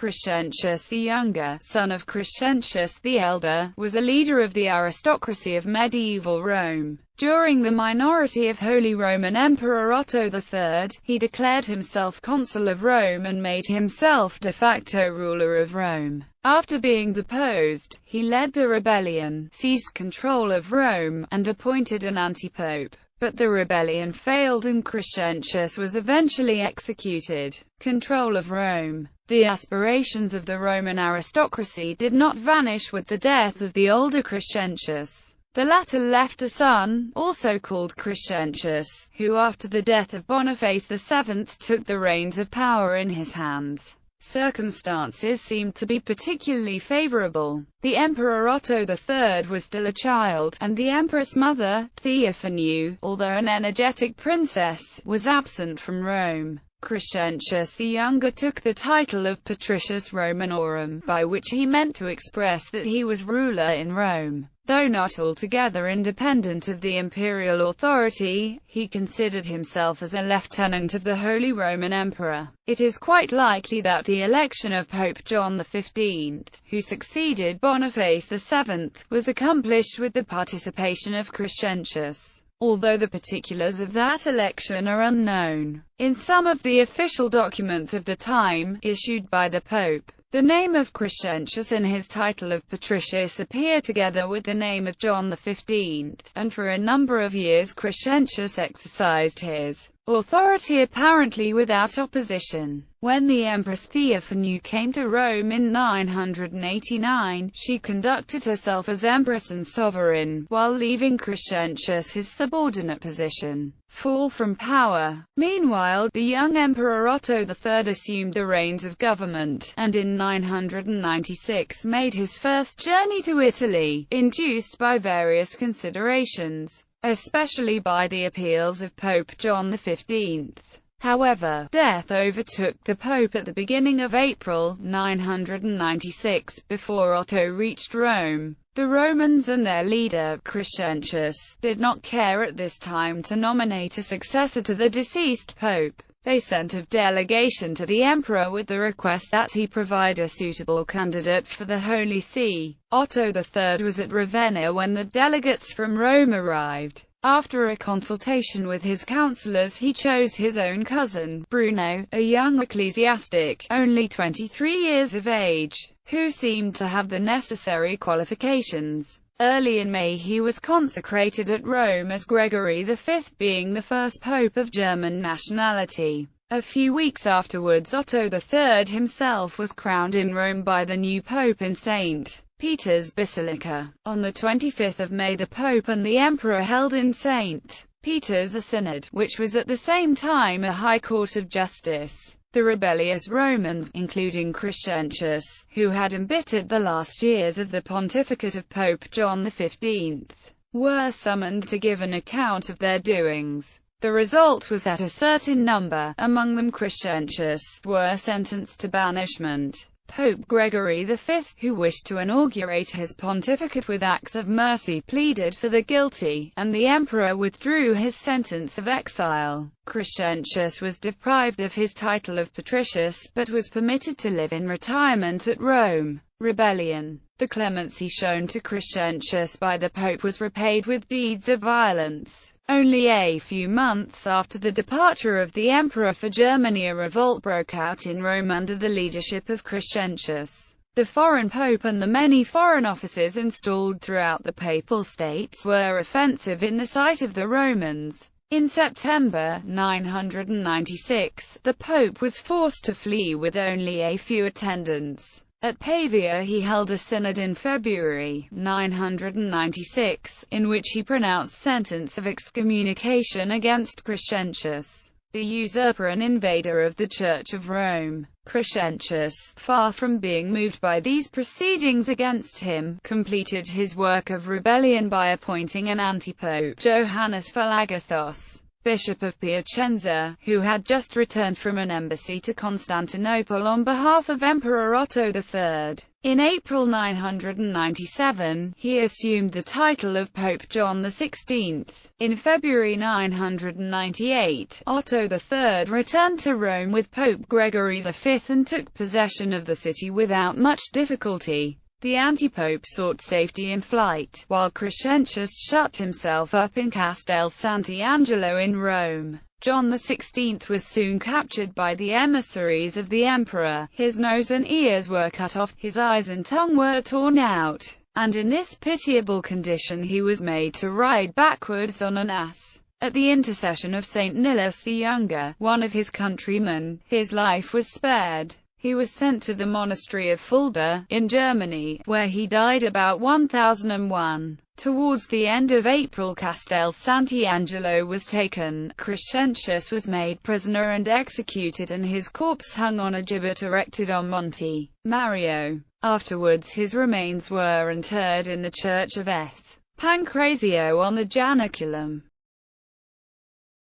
Crescentius the Younger, son of Crescentius the Elder, was a leader of the aristocracy of medieval Rome. During the minority of Holy Roman Emperor Otto III, he declared himself consul of Rome and made himself de facto ruler of Rome. After being deposed, he led a rebellion, seized control of Rome, and appointed an antipope. But the rebellion failed and Crescentius was eventually executed. Control of Rome. The aspirations of the Roman aristocracy did not vanish with the death of the older Crescentius. The latter left a son, also called Crescentius, who after the death of Boniface VII took the reins of power in his hands. Circumstances seemed to be particularly favorable. The Emperor Otto III was still a child, and the Empress Mother, Theophanu, although an energetic princess, was absent from Rome. Crescentius the Younger took the title of Patricius Romanorum, by which he meant to express that he was ruler in Rome. Though not altogether independent of the imperial authority, he considered himself as a lieutenant of the Holy Roman Emperor. It is quite likely that the election of Pope John XV, who succeeded Boniface VII, was accomplished with the participation of Crescentius, although the particulars of that election are unknown. In some of the official documents of the time, issued by the Pope, the name of Crescentius and his title of Patricius appear together with the name of John XV, and for a number of years Crescentius exercised his authority apparently without opposition. When the Empress Theophanu came to Rome in 989, she conducted herself as empress and sovereign, while leaving Crescentius his subordinate position. Fall from power. Meanwhile, the young Emperor Otto III assumed the reins of government, and in 996 made his first journey to Italy, induced by various considerations, especially by the appeals of Pope John XV. However, death overtook the Pope at the beginning of April 996, before Otto reached Rome. The Romans and their leader, Crescentius, did not care at this time to nominate a successor to the deceased pope. They sent a delegation to the emperor with the request that he provide a suitable candidate for the Holy See. Otto III was at Ravenna when the delegates from Rome arrived. After a consultation with his councillors, he chose his own cousin, Bruno, a young ecclesiastic, only 23 years of age, who seemed to have the necessary qualifications. Early in May he was consecrated at Rome as Gregory V, being the first pope of German nationality. A few weeks afterwards Otto III himself was crowned in Rome by the new pope in St. Peter's Basilica. On the 25th of May the Pope and the Emperor held in St. Peter's a synod, which was at the same time a high court of justice. The rebellious Romans, including Crescentius, who had embittered the last years of the pontificate of Pope John XV, were summoned to give an account of their doings. The result was that a certain number, among them Crescentius, were sentenced to banishment. Pope Gregory V, who wished to inaugurate his pontificate with acts of mercy, pleaded for the guilty, and the emperor withdrew his sentence of exile. Crescentius was deprived of his title of Patricius, but was permitted to live in retirement at Rome. Rebellion. The clemency shown to Crescentius by the Pope was repaid with deeds of violence. Only a few months after the departure of the emperor for Germany, a revolt broke out in Rome under the leadership of Crescentius. The foreign pope and the many foreign officers installed throughout the papal states were offensive in the sight of the Romans. In September 996, the pope was forced to flee with only a few attendants. At Pavia he held a synod in February 996, in which he pronounced sentence of excommunication against Crescentius, the usurper and invader of the Church of Rome. Crescentius, far from being moved by these proceedings against him, completed his work of rebellion by appointing an antipope, Johannes Philagathos. Bishop of Piacenza, who had just returned from an embassy to Constantinople on behalf of Emperor Otto III. In April 997, he assumed the title of Pope John XVI. In February 998, Otto III returned to Rome with Pope Gregory V and took possession of the city without much difficulty. The antipope sought safety in flight, while Crescentius shut himself up in Castel Sant'Angelo in Rome. John XVI was soon captured by the emissaries of the emperor. His nose and ears were cut off, his eyes and tongue were torn out, and in this pitiable condition he was made to ride backwards on an ass. At the intercession of Saint Nilus the Younger, one of his countrymen, his life was spared. He was sent to the monastery of Fulda, in Germany, where he died about 1001. Towards the end of April Castel Sant'Angelo was taken, Crescentius was made prisoner and executed and his corpse hung on a gibbet erected on Monte Mario. Afterwards his remains were interred in the church of S. Pancrazio on the Janiculum.